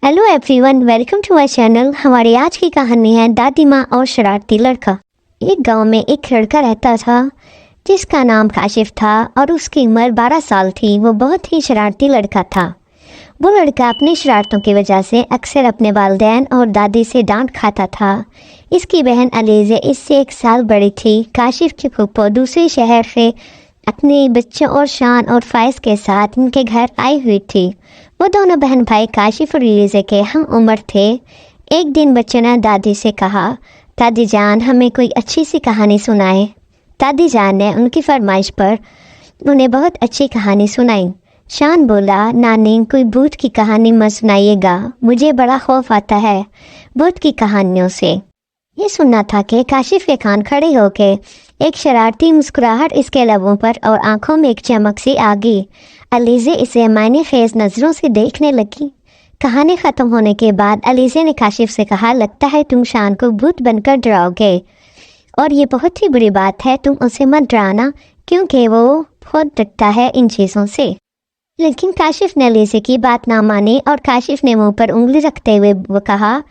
Hello everyone, welcome to my channel. हमारी आज की कहानी है दादी माँ और शरारती लड़का। एक गांव में एक लड़का रहता था जिसका नाम काशिफ था और उसकी उम्र 12 साल थी। वो बहुत ही शरारती लड़का था। वो लड़का अपनी शरारतों की वजह से अक्सर अपने वालिदैन और दादी से डांट खाता था। इसकी बहन अलीज़ा इससे 1 साल बड़ी थी। काशिफ की फूफो दूसरे शहर से अपने बच्चों और शान और फायज़ के साथ उनके घर आई हुई थी। वो दोनों बहन भाई काशिफ और अलीज़ा के हम उम्र थे। एक दिन बच्चों ने दादी से कहा, दादी जान हमें कोई अच्छी सी कहानी सुनाए। दादी जान ने उनकी फरमाइश पर उन्हें बहुत अच्छी कहानी सुनाई। शान बोला, नानी कोई भूत की कहानी मत सुनाइएगा, मुझे बड़ा खौफ आता है भूत की कहानियों से। ये सुनना था कि काशिफ के कान खड़े होके एक शरारती मुस्कुराहट इसके लबों पर और आंखों में एक चमक सी आ गई। अलीज़ा इसे मायने खेज नज़रों से देखने लगी। कहानी ख़त्म होने के बाद अलीज़ा ने काशिफ से कहा, लगता है तुम शान को भूत बनकर डराओगे और ये बहुत ही बुरी बात है। तुम उसे मत डराना क्योंकि वो बहुत डरता है इन चीज़ों से। लेकिन काशिफ ने अलीज़ा की बात ना मानी और काशिफ ने मुंह पर उंगली रखते हुए वो कहा,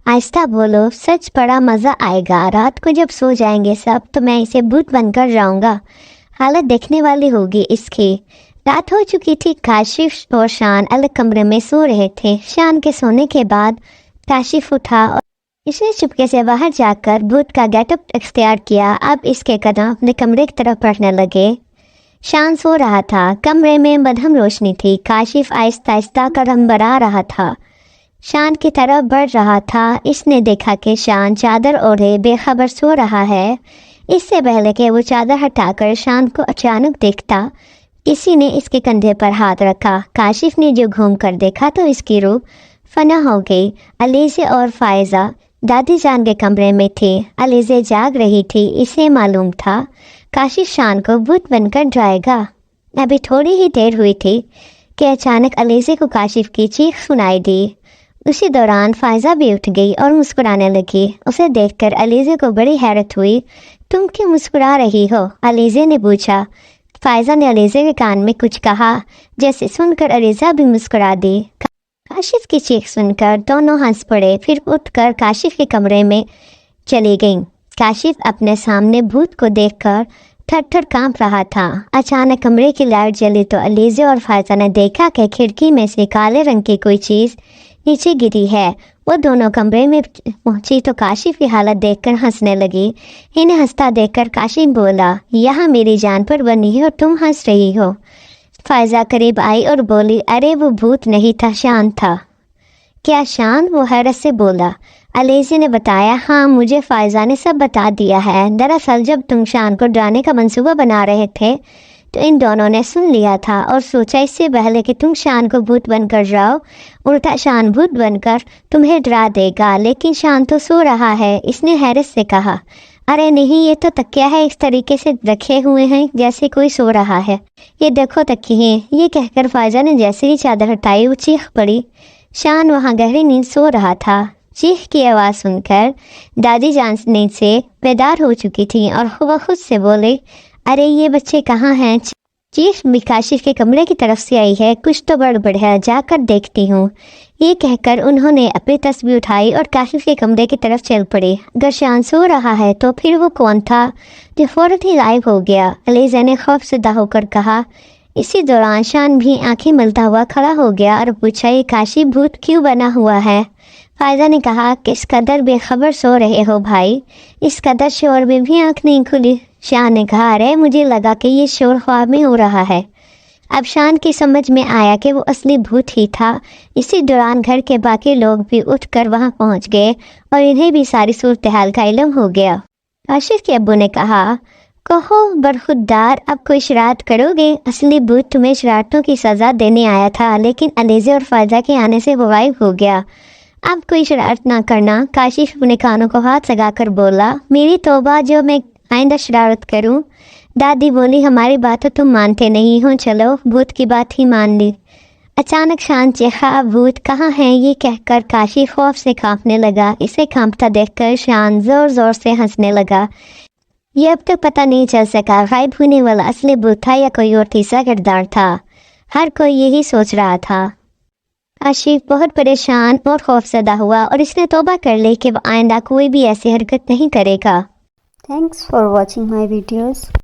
आहिस्ता बोलो, सच बड़ा मज़ा आएगा। रात को जब सो जाएंगे सब तो मैं इसे भूत बनकर जाऊंगा। हालत देखने वाली होगी इसकी। रात हो चुकी थी। काशिफ और शान अलग कमरे में सो रहे थे। शान के सोने के बाद काशिफ उठा और इसने चुपके से बाहर जाकर भूत का गेटअप इख्तियार किया। अब इसके कदम अपने कमरे की तरफ बढ़ने लगे। शान सो रहा था। कमरे में मध्यम रोशनी थी। काशिफ आहिस्ता आहिस्ता कदम बढ़ा रहा था, शान की तरफ बढ़ रहा था। इसने देखा कि शान चादर ओढ़े बेखबर सो रहा है। इससे पहले कि वो चादर हटाकर शान को अचानक देखता, किसी ने इसके कंधे पर हाथ रखा। काशिफ ने जो घूम कर देखा तो इसकी रूह फना हो गई। अलीज़ा और फायज़ा दादी जान के कमरे में थी। अलीज़ा जाग रही थी। इसे मालूम था काशिफ शान को भूत बनकर जाएगा। अभी थोड़ी ही देर हुई थी कि अचानक अलीज़ा को काशिफ की चीख सुनाई दी। उसी दौरान फायज़ा भी उठ गई और मुस्कुराने लगी। उसे देखकर अलीज़ा को बड़ी हैरत हुई। तुम क्यों मुस्कुरा रही हो? अलीज़ा ने पूछा। फायज़ा ने अलीज़ा के कान में कुछ कहा, जैसे सुनकर अलीज़ा भी मुस्कुरा दी। काशिफ की चीख सुनकर दोनों हंस पड़े, फिर उठकर काशिफ के कमरे में चली गईं। काशिफ अपने सामने भूत को देखकर थर-थर कांप रहा था। अचानक कमरे की लाइट जली तो अलीज़ा और फायज़ा ने देखा कि खिड़की में से काले रंग की कोई चीज़ नीचे गिरी है। वो दोनों कमरे में पहुंची तो काशिफ की हालत देखकर हंसने लगी। इन्हें हंसता देखकर काशिफ बोला, यहाँ मेरी जान पर बनी है और तुम हंस रही हो। फायज़ा करीब आई और बोली, अरे वो भूत नहीं था, शान था। क्या शान? वो हैरत से बोला। अलीज़ा ने बताया, हाँ मुझे फायज़ा ने सब बता दिया है। दरअसल जब तुम शान को डराने का मंसूबा बना रहे थे तो इन दोनों ने सुन लिया था और सोचा इससे पहले कि तुम शान को भूत बनकर जाओ, उल्टा शान भूत बनकर तुम्हें डरा देगा। लेकिन शान तो सो रहा है। इसने हैरत से कहा, अरे नहीं, ये तो तकिया है, इस तरीके से रखे हुए हैं जैसे कोई सो रहा है। ये देखो तकिए। ये कहकर फायज़ा ने जैसे ही चादर हटाई वो चीख पड़ी। शान वहाँ गहरी नींद सो रहा था। चीख की आवाज़ सुनकर दादी जान नींद से बेदार हो चुकी थी और वह खुद से बोले, अरे ये बच्चे कहाँ हैं? चीख भी काशिफ के कमरे की तरफ से आई है। कुछ तो गड़बड़ है, जाकर देखती हूँ। ये कहकर उन्होंने अपनी तस्वीर उठाई और काशिफ के कमरे की तरफ चल पड़े। अगर शान सो रहा है तो फिर वो कौन था जो फौरन ही गायब हो गया? अलीज़ा ने खौफज़दा होकर कहा। इसी दौरान शान भी आंखें मलता हुआ खड़ा हो गया और पूछा, ये काशिफ भूत क्यों बना हुआ है? फायज़ा ने कहा, किस कदर बेखबर सो रहे हो भाई, इस कदर शोर में भी आंख नहीं खुली। शान ने कहा, अरे मुझे लगा कि ये शोर ख्वाब में हो रहा है। अब शान की समझ में आया कि वो असली भूत ही था। इसी दौरान घर के बाकी लोग भी उठकर वहां पहुंच गए और इन्हें भी सारी सूरत हाल का इल्म हो गया। काशिफ के अब्बू ने कहा, कहो बरखुरदार, अब कोई शरारत करोगे? असली भूत तुम्हें शरारतों की सज़ा देने आया था, लेकिन अलीज़ा और फायज़ा के आने से वो गायब हो गया। अब कोई शरारत ना करना। काशिफ अपने कानों को हाथ लगाकर बोला, मेरी तौबा, जो मैं आइंदा शरारत करूं। दादी बोली, हमारी बात तो तुम मानते नहीं हो, चलो भूत की बात ही मान ली। अचानक शान चीखा, भूत कहाँ है? ये कहकर काशिफ खौफ से कांपने लगा। इसे कांपता देखकर शान जोर जोर से हंसने लगा। ये अब तक पता नहीं चल सका गायब होने वाला असली भूत था या कोई और तीसरा किरदार था। हर कोई यही सोच रहा था। آصف بہت پریشان اور خوفزدہ ہوا اور اس نے توبہ کر لی کہ وہ آئندہ کوئی بھی ایسی حرکت نہیں کرے گا۔ Thanks for watching my videos.